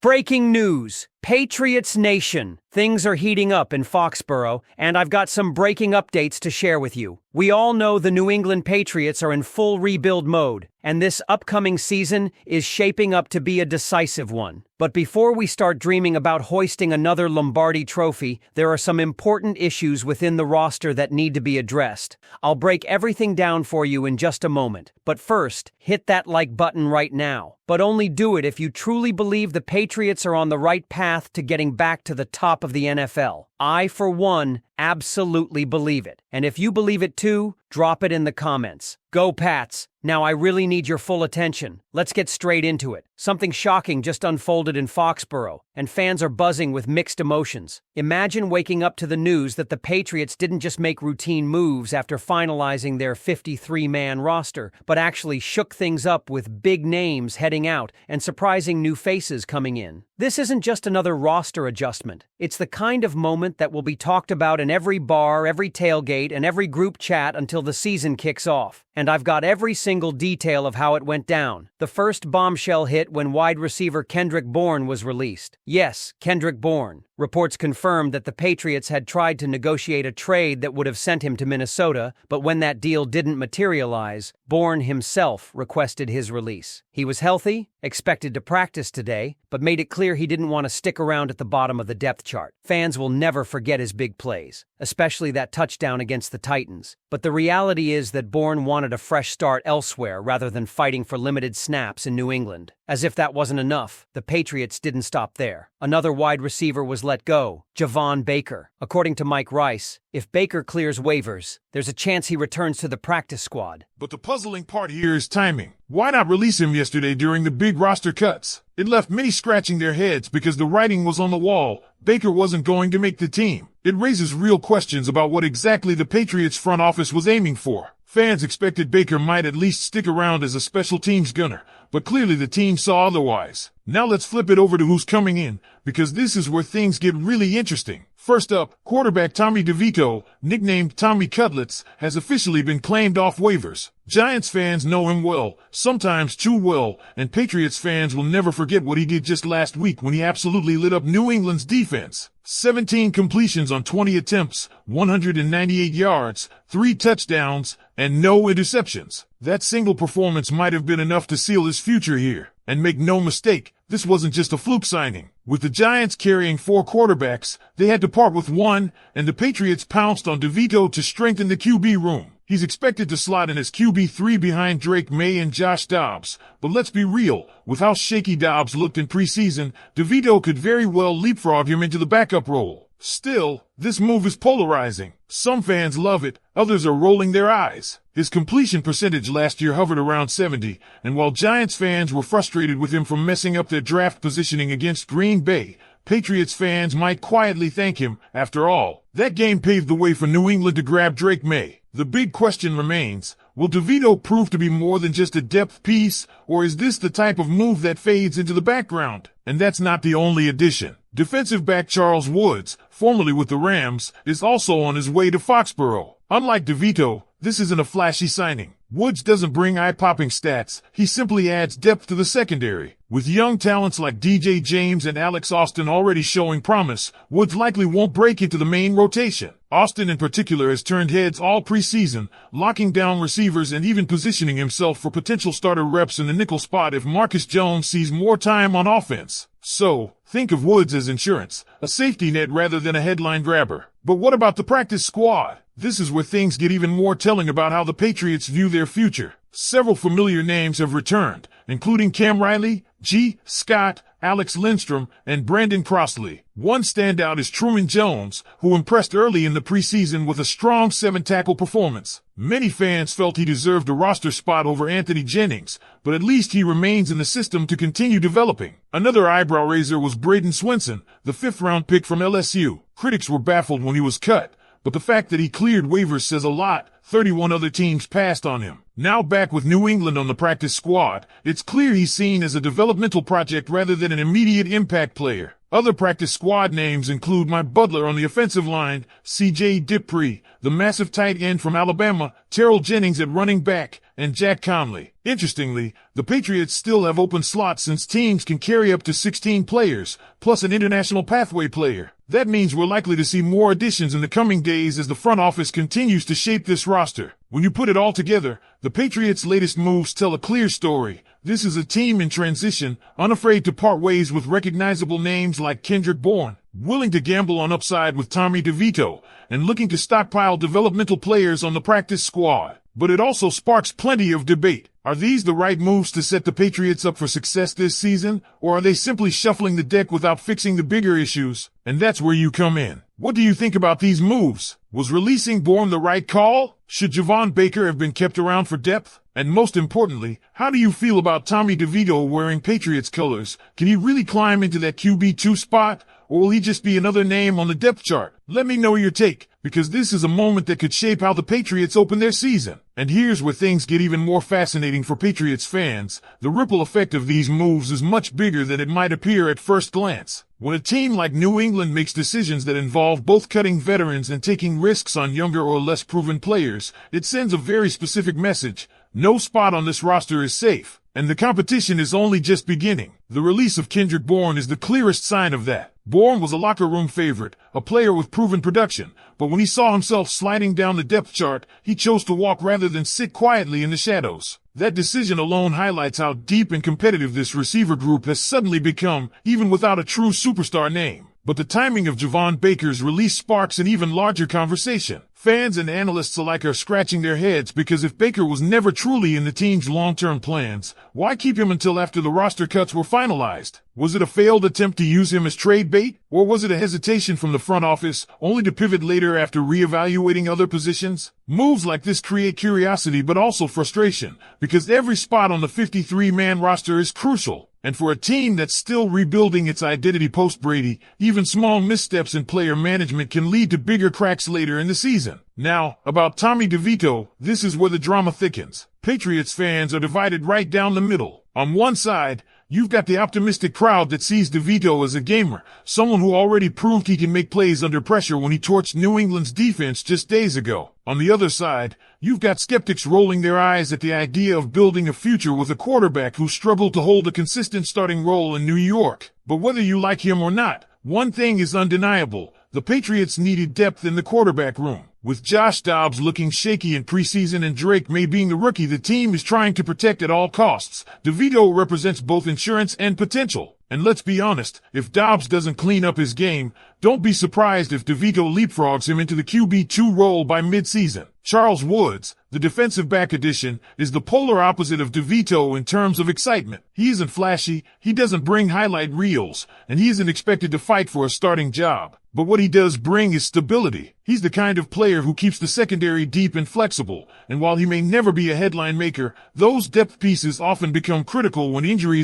Breaking news. Patriots Nation. Things are heating up in Foxborough, and I've got some breaking updates to share with you. We all know the New England Patriots are in full rebuild mode, and this upcoming season is shaping up to be a decisive one. But before we start dreaming about hoisting another Lombardi trophy, there are some important issues within the roster that need to be addressed. I'll break everything down for you in just a moment, but first, hit that like button right now. But only do it if you truly believe the Patriots are on the right path to getting back to the top of the NFL. I, for one, absolutely believe it. And if you believe it too, drop it in the comments. Go Pats! Now I really need your full attention. Let's get straight into it. Something shocking just unfolded in Foxborough, and fans are buzzing with mixed emotions. Imagine waking up to the news that the Patriots didn't just make routine moves after finalizing their 53-man roster, but actually shook things up with big names heading out and surprising new faces coming in. This isn't just another roster adjustment. It's the kind of moment that will be talked about in every bar, every tailgate, and every group chat until the season kicks off. And I've got every single detail of how it went down. The first bombshell hit when wide receiver Kendrick Bourne was released. Yes, Kendrick Bourne. Reports confirmed that the Patriots had tried to negotiate a trade that would have sent him to Minnesota, but when that deal didn't materialize, Bourne himself requested his release. He was healthy, expected to practice today, but made it clear he didn't want to stick around at the bottom of the depth chart. Fans will never forget his big plays, especially that touchdown against the Titans. But the reality is that Bourne wanted a fresh start elsewhere rather than fighting for limited snaps in New England. As if that wasn't enough, the Patriots didn't stop there. Another wide receiver was let go, Javon Baker. According to Mike Rice, if Baker clears waivers, there's a chance he returns to the practice squad. But the puzzling part here is timing. Why not release him yesterday during the big roster cuts? It left many scratching their heads because the writing was on the wall. Baker wasn't going to make the team. It raises real questions about what exactly the Patriots front office was aiming for. Fans expected Baker might at least stick around as a special teams gunner, but clearly the team saw otherwise. Now let's flip it over to who's coming in, because this is where things get really interesting. First up, quarterback Tommy DeVito, nicknamed Tommy Cutlets, has officially been claimed off waivers. Giants fans know him well, sometimes too well, and Patriots fans will never forget what he did just last week when he absolutely lit up New England's defense. 17 completions on 20 attempts, 198 yards, 3 touchdowns, and no interceptions. That single performance might have been enough to seal his future here. And make no mistake, this wasn't just a fluke signing. With the Giants carrying 4 quarterbacks, they had to part with one, and the Patriots pounced on DeVito to strengthen the QB room. He's expected to slot in as QB3 behind Drake Maye and Josh Dobbs. But let's be real, with how shaky Dobbs looked in preseason, DeVito could very well leapfrog him into the backup role. Still, this move is polarizing. Some fans love it, others are rolling their eyes. His completion percentage last year hovered around 70, and while Giants fans were frustrated with him for messing up their draft positioning against Green Bay, Patriots fans might quietly thank him. After all, that game paved the way for New England to grab Drake Maye. The big question remains, will DeVito prove to be more than just a depth piece, or is this the type of move that fades into the background? And that's not the only addition. Defensive back Charles Woods, formerly with the Rams, is also on his way to Foxborough. Unlike DeVito, this isn't a flashy signing. Woods doesn't bring eye-popping stats, he simply adds depth to the secondary. With young talents like DJ James and Alex Austin already showing promise, Woods likely won't break into the main rotation. Austin in particular has turned heads all preseason, locking down receivers and even positioning himself for potential starter reps in the nickel spot if Marcus Jones sees more time on offense. So, think of Woods as insurance, a safety net rather than a headline grabber. But what about the practice squad? This is where things get even more telling about how the Patriots view their future. Several familiar names have returned, including Cam Riley, G. Scott, Alex Lindstrom, and Brandon Crossley. One standout is Truman Jones, who impressed early in the preseason with a strong 7-tackle performance. Many fans felt he deserved a roster spot over Anthony Jennings, but at least he remains in the system to continue developing. Another eyebrow-raiser was Braden Swinson, the 5th-round pick from LSU. Critics were baffled when he was cut, but the fact that he cleared waivers says a lot. 31 other teams passed on him. Now back with New England on the practice squad, it's clear he's seen as a developmental project rather than an immediate impact player. Other practice squad names include my butler on the offensive line, C.J. Dipree, the massive tight end from Alabama, Terrell Jennings at running back, and Jack Conley. Interestingly, the Patriots still have open slots since teams can carry up to 16 players, plus an international pathway player. That means we're likely to see more additions in the coming days as the front office continues to shape this roster. When you put it all together, the Patriots' latest moves tell a clear story. This is a team in transition, unafraid to part ways with recognizable names like Kendrick Bourne, willing to gamble on upside with Tommy DeVito, and looking to stockpile developmental players on the practice squad. But it also sparks plenty of debate. Are these the right moves to set the Patriots up for success this season, or are they simply shuffling the deck without fixing the bigger issues? And that's where you come in. What do you think about these moves? Was releasing Bourne the right call? Should Javon Baker have been kept around for depth? And most importantly, how do you feel about Tommy DeVito wearing Patriots colors? Can he really climb into that QB2 spot, or will he just be another name on the depth chart? Let me know your take, because this is a moment that could shape how the Patriots open their season. And here's where things get even more fascinating for Patriots fans. The ripple effect of these moves is much bigger than it might appear at first glance. When a team like New England makes decisions that involve both cutting veterans and taking risks on younger or less proven players, it sends a very specific message. No spot on this roster is safe, and the competition is only just beginning. The release of Kendrick Bourne is the clearest sign of that. Bourne was a locker room favorite, a player with proven production, but when he saw himself sliding down the depth chart, he chose to walk rather than sit quietly in the shadows. That decision alone highlights how deep and competitive this receiver group has suddenly become, even without a true superstar name. But the timing of Javon Baker's release sparks an even larger conversation. Fans and analysts alike are scratching their heads because if Baker was never truly in the team's long-term plans, why keep him until after the roster cuts were finalized? Was it a failed attempt to use him as trade bait? Or was it a hesitation from the front office, only to pivot later after reevaluating other positions? Moves like this create curiosity but also frustration, because every spot on the 53-man roster is crucial. And for a team that's still rebuilding its identity post-Brady, even small missteps in player management can lead to bigger cracks later in the season. Now, about Tommy DeVito, this is where the drama thickens. Patriots fans are divided right down the middle. On one side, you've got the optimistic crowd that sees DeVito as a gamer, someone who already proved he can make plays under pressure when he torched New England's defense just days ago. On the other side, you've got skeptics rolling their eyes at the idea of building a future with a quarterback who struggled to hold a consistent starting role in New York. But whether you like him or not, one thing is undeniable. The Patriots needed depth in the quarterback room. With Josh Dobbs looking shaky in preseason and Drake Maye being the rookie the team is trying to protect at all costs, DeVito represents both insurance and potential. And let's be honest, if Dobbs doesn't clean up his game, don't be surprised if DeVito leapfrogs him into the QB2 role by midseason. Charles Woods, the defensive back addition, is the polar opposite of DeVito in terms of excitement. He isn't flashy, he doesn't bring highlight reels, and he isn't expected to fight for a starting job. But what he does bring is stability. He's the kind of player who keeps the secondary deep and flexible, and while he may never be a headline maker, those depth pieces often become critical when injuries